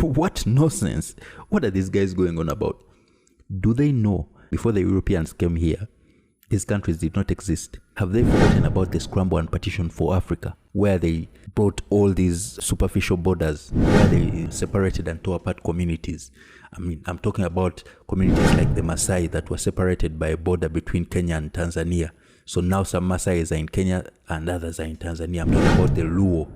What nonsense. What are these guys going on about? Do they know before the Europeans came here, these countries did not exist? Have they forgotten about the scramble and partition for Africa, where they brought all these superficial borders, where they separated and tore apart communities? I mean, I'm talking about communities like the Maasai that were separated by a border between Kenya and Tanzania. So now some Maasais are in Kenya and others are in Tanzania. I'm talking about the Luo,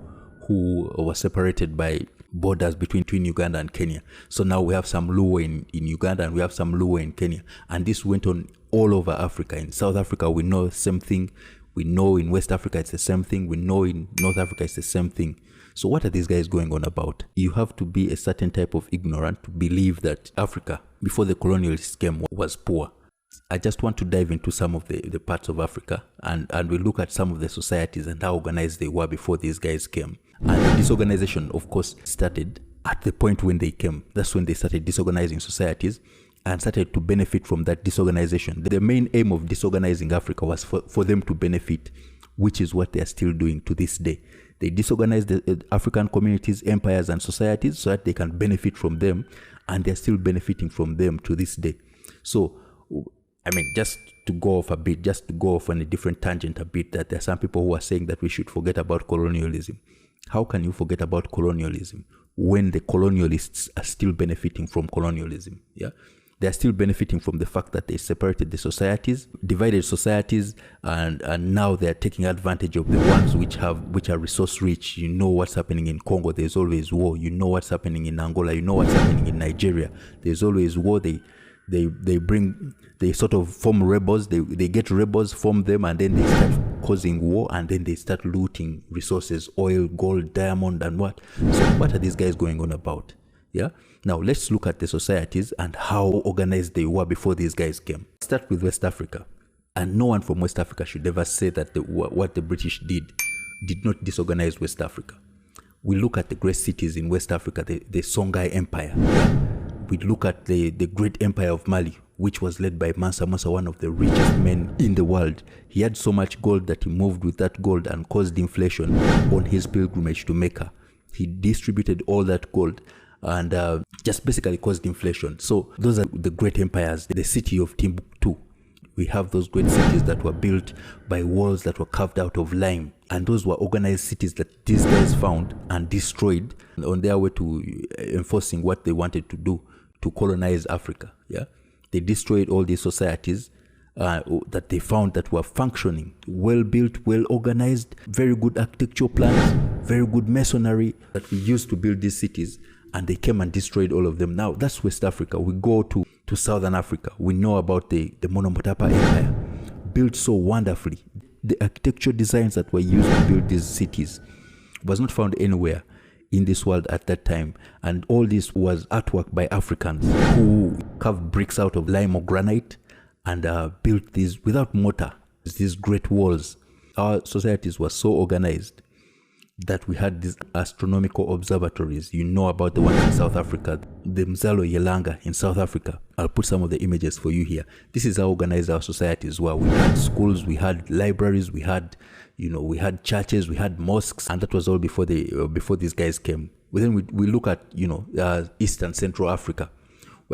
who were separated by borders between Uganda and Kenya. So now we have some Luo in Uganda and we have some Luo in Kenya. And this went on all over Africa. In South Africa, we know the same thing. We know in West Africa, it's the same thing. We know in North Africa, it's the same thing. So what are these guys going on about? You have to be a certain type of ignorant to believe that Africa, before the colonialists came, was poor. I just want to dive into some of the parts of Africa and we look at some of the societies and how organized they were before these guys came. And the disorganization, of course, started at the point when they came. That's when they started disorganizing societies and started to benefit from that disorganization. The main aim of disorganizing Africa was for them to benefit, which is what they are still doing to this day. They disorganize the African communities, empires, and societies so that they can benefit from them, and they're still benefiting from them to this day. So, I mean, just to go off on a different tangent a bit, that there are some people who are saying that we should forget about colonialism. How can you forget about colonialism when the colonialists are still benefiting from colonialism? Yeah, they are still benefiting from the fact that they separated the societies, divided societies, and now they are taking advantage of the ones which are resource rich. You know what's happening in Congo. There's always war. You know what's happening in Angola. You know what's happening in Nigeria. There's always war. They sort of form rebels, they get rebels, form them, and then they start causing war, and then they start looting resources, oil, gold, diamond, and what. So what are these guys going on about? Yeah. Now let's look at the societies and how organized they were before these guys came. Start with West Africa. And no one from West Africa should ever say that what the British did not disorganize West Africa. We look at the great cities in West Africa, the Songhai Empire. We look at the great empire of Mali, which was led by Mansa Musa, one of the richest men in the world. He had so much gold that he moved with that gold and caused inflation on his pilgrimage to Mecca. He distributed all that gold and just basically caused inflation. So those are the great empires. The city of Timbuktu. We have those great cities that were built by walls that were carved out of lime. And those were organized cities that these guys found and destroyed on their way to enforcing what they wanted to do, to colonize Africa. Yeah, they destroyed all these societies that they found that were functioning, well built, well organized, very good architectural plans, very good masonry that we used to build these cities, and they came and destroyed all of them. Now that's West Africa. We go to Southern Africa. We know about the Monomotapa Empire, built so wonderfully. The architectural designs that were used to build these cities was not found anywhere in this world at that time, and all this was artwork by Africans who carved bricks out of lime or granite and built these without mortar, these great walls. Our societies were so organized that we had these astronomical observatories. You know about the ones in South Africa, the Mzalo Yelanga in South Africa. I'll put some of the images for you here. This is how organized our societies were. We had schools, we had libraries, we had churches, we had mosques, and that was all before these guys came. Then we look at East and Central Africa.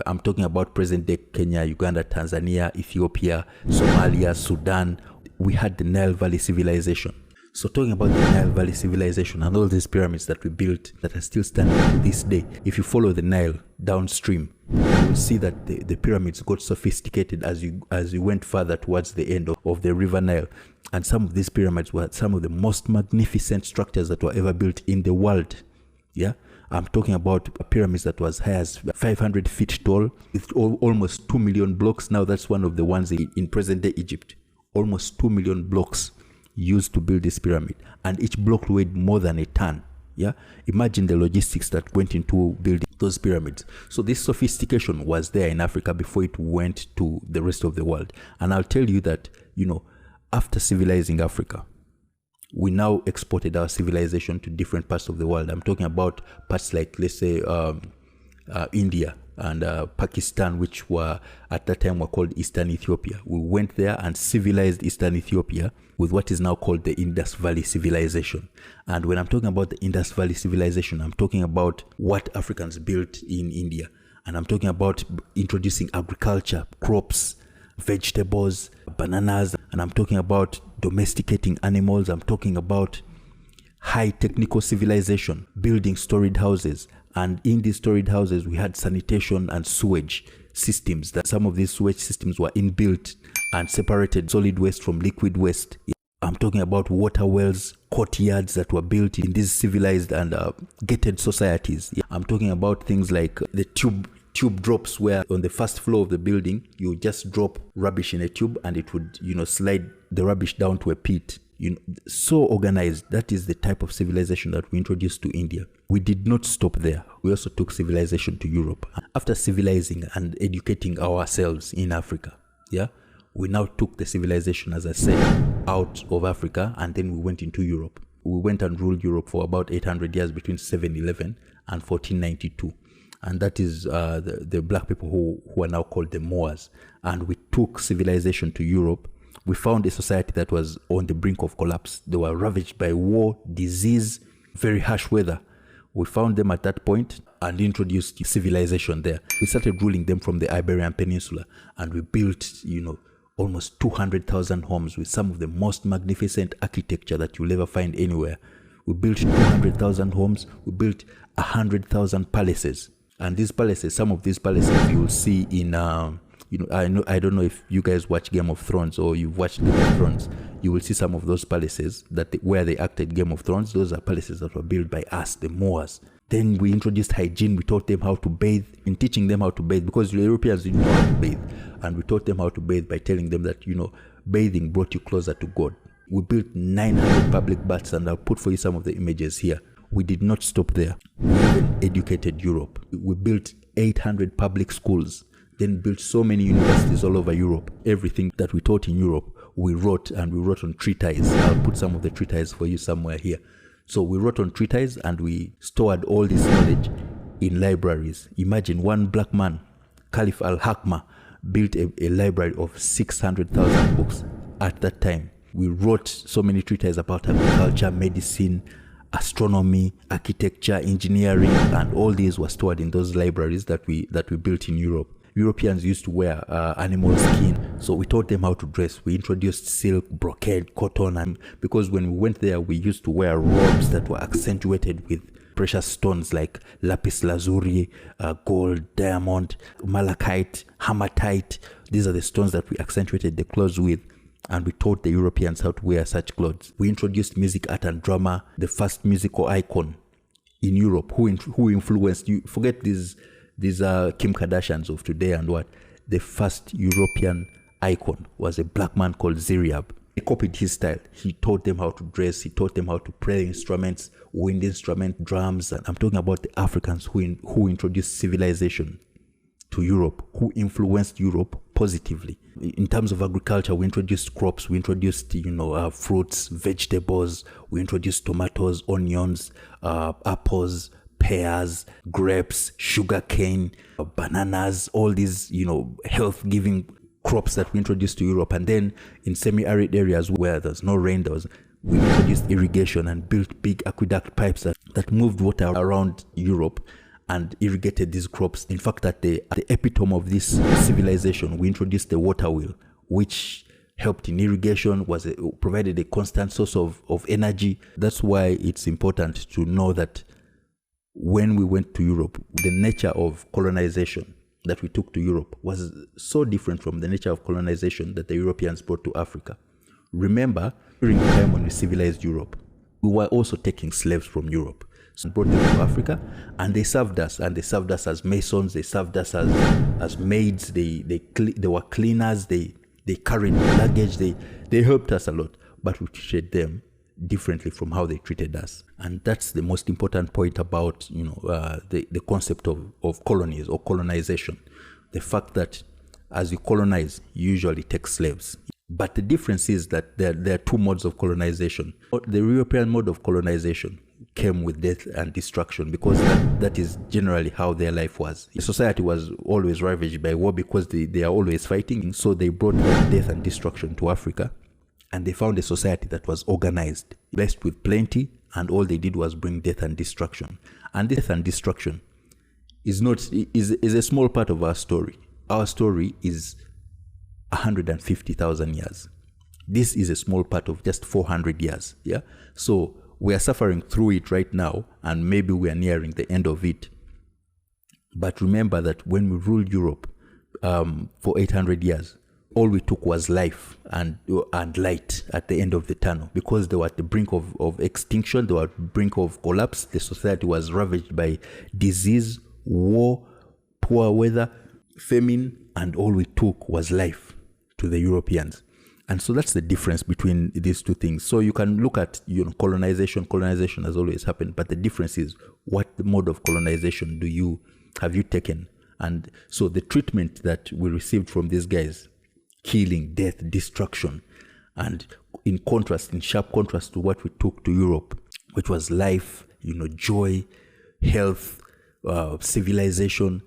I'm talking about present day Kenya, Uganda, Tanzania, Ethiopia, Somalia, Sudan. We had the Nile Valley civilization. So talking about the Nile Valley civilization and all these pyramids that we built that are still standing to this day, if you follow the Nile downstream, you will see that the pyramids got sophisticated as you went further towards the end of the River Nile. And some of these pyramids were some of the most magnificent structures that were ever built in the world. Yeah, I'm talking about pyramids that was high as 500 feet tall, with almost 2 million blocks. Now that's one of the ones in present-day Egypt. Almost 2 million blocks used to build this pyramid, and each block weighed more than a ton. Yeah, imagine the logistics that went into building those pyramids. So this sophistication was there in Africa before it went to the rest of the world. And I'll tell you that, after civilizing Africa, we now exported our civilization to different parts of the world. I'm talking about parts like, let's say, India, and Pakistan, which were at that time were called Eastern Ethiopia. We went there and civilized Eastern Ethiopia with what is now called the Indus Valley Civilization. And when I'm talking about the Indus Valley Civilization, I'm talking about what Africans built in India. And I'm talking about introducing agriculture, crops, vegetables, bananas. And I'm talking about domesticating animals. I'm talking about high technical civilization, building storied houses. And in these storied houses, we had sanitation and sewage systems. That some of these sewage systems were inbuilt and separated solid waste from liquid waste. I'm talking about water wells, courtyards that were built in these civilized and gated societies. I'm talking about things like the tube drops, where on the first floor of the building, you just drop rubbish in a tube and it would, slide the rubbish down to a pit. So organized. That is the type of civilization that we introduced to India. We did not stop there. We also took civilization to Europe. After civilizing and educating ourselves in Africa, we now took the civilization, as I said, out of Africa, and then we went into Europe. We went and ruled Europe for about 800 years between 711 and 1492. And that is the black people who are now called the Moors. And we took civilization to Europe. We found a society that was on the brink of collapse. They were ravaged by war, disease, very harsh weather. We found them at that point and introduced civilization there. We started ruling them from the Iberian Peninsula, and we built, almost 200,000 homes with some of the most magnificent architecture that you'll ever find anywhere. We built 200,000 homes. We built 100,000 palaces. And these palaces, some of these palaces you will see in... I don't know if you guys watch Game of Thrones or you've watched Game of Thrones. You will see some of those palaces where they acted Game of Thrones. Those are palaces that were built by us, the Moors. Then we introduced hygiene. We taught them how to bathe. In teaching them how to bathe, because the Europeans didn't know how to bathe, and we taught them how to bathe by telling them that bathing brought you closer to God. We built 900 public baths, and I'll put for you some of the images here. We did not stop there. We even educated Europe. We built 800 public schools. Then built so many universities all over Europe. Everything that we taught in Europe, we wrote, and we wrote on treatises. I'll put some of the treatises for you somewhere here. So we wrote on treatises, and we stored all this knowledge in libraries. Imagine one black man, Caliph al-Hakma, built a library of 600,000 books at that time. We wrote so many treatises about agriculture, medicine, astronomy, architecture, engineering, and all these were stored in those libraries that we built in Europe. Europeans used to wear animal skin, so we taught them how to dress. We introduced silk, brocade, cotton, and because when we went there, we used to wear robes that were accentuated with precious stones like lapis lazuli, gold, diamond, malachite, hematite. These are the stones that we accentuated the clothes with, and we taught the Europeans how to wear such clothes. We introduced music, art, and drama, the first musical icon in Europe. Who influenced you? Forget these are Kim Kardashians of today and what. The first European icon was a black man called Ziriab. He copied his style. He taught them how to dress. He taught them how to play instruments, wind instrument, drums. And I'm talking about the Africans who introduced civilization to Europe, who influenced Europe positively. In terms of agriculture, we introduced crops. We introduced, fruits, vegetables. We introduced tomatoes, onions, apples, pears, grapes, sugarcane, bananas, all these, health-giving crops that we introduced to Europe. And then in semi-arid areas where there's no rain, we introduced irrigation and built big aqueduct pipes that moved water around Europe and irrigated these crops. In fact, at the epitome of this civilization, we introduced the water wheel, which helped in irrigation, provided a constant source of energy. That's why it's important to know that when we went to Europe, the nature of colonization that we took to Europe was so different from the nature of colonization that the Europeans brought to Africa. Remember, during the time when we civilized Europe, we were also taking slaves from Europe. So we brought them to Africa, and they served us. And they served us as masons. They served us as maids. They were cleaners. They carried luggage. They helped us a lot, but we treated them differently from how they treated us. And that's the most important point about the concept of colonies or colonization. The fact that as you colonize, you usually take slaves. But the difference is that there are two modes of colonization. The European mode of colonization came with death and destruction, because that is generally how their life was. The society was always ravaged by war because they are always fighting. So they brought that death and destruction to Africa, and they found a society that was organized, blessed with plenty, and all they did was bring death and destruction. And death and destruction is a small part of our story. Our story is 150,000 years. This is a small part of just 400 years. Yeah. So we are suffering through it right now, and maybe we are nearing the end of it. But remember that when we ruled Europe for 800 years, all we took was life and light at the end of the tunnel, because they were at the brink of extinction. They were at the brink of collapse. The society was ravaged by disease, war, poor weather, famine, and all we took was life to the Europeans. And so that's the difference between these two things. So you can look at, colonization. Colonization has always happened, but the difference is, what mode of colonization have you taken? And so the treatment that we received from these guys, killing, death, destruction, and in sharp contrast to what we took to Europe, which was life, joy, health, civilization.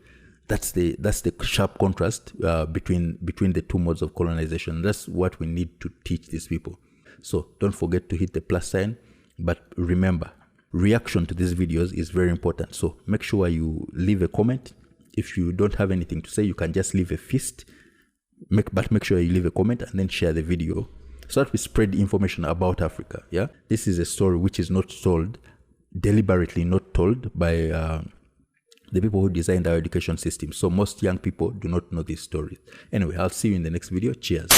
That's the sharp contrast between the two modes of colonization. That's what we need to teach these people. So don't forget to hit the plus sign. But remember, reaction to these videos is very important. So make sure you leave a comment. If you don't have anything to say, you can just leave a fist. But make sure you leave a comment and then share the video, so that we spread information about Africa. Yeah, this is a story which is not told, deliberately not told by the people who designed our education system. So most young people do not know these stories. Anyway, I'll see you in the next video. Cheers.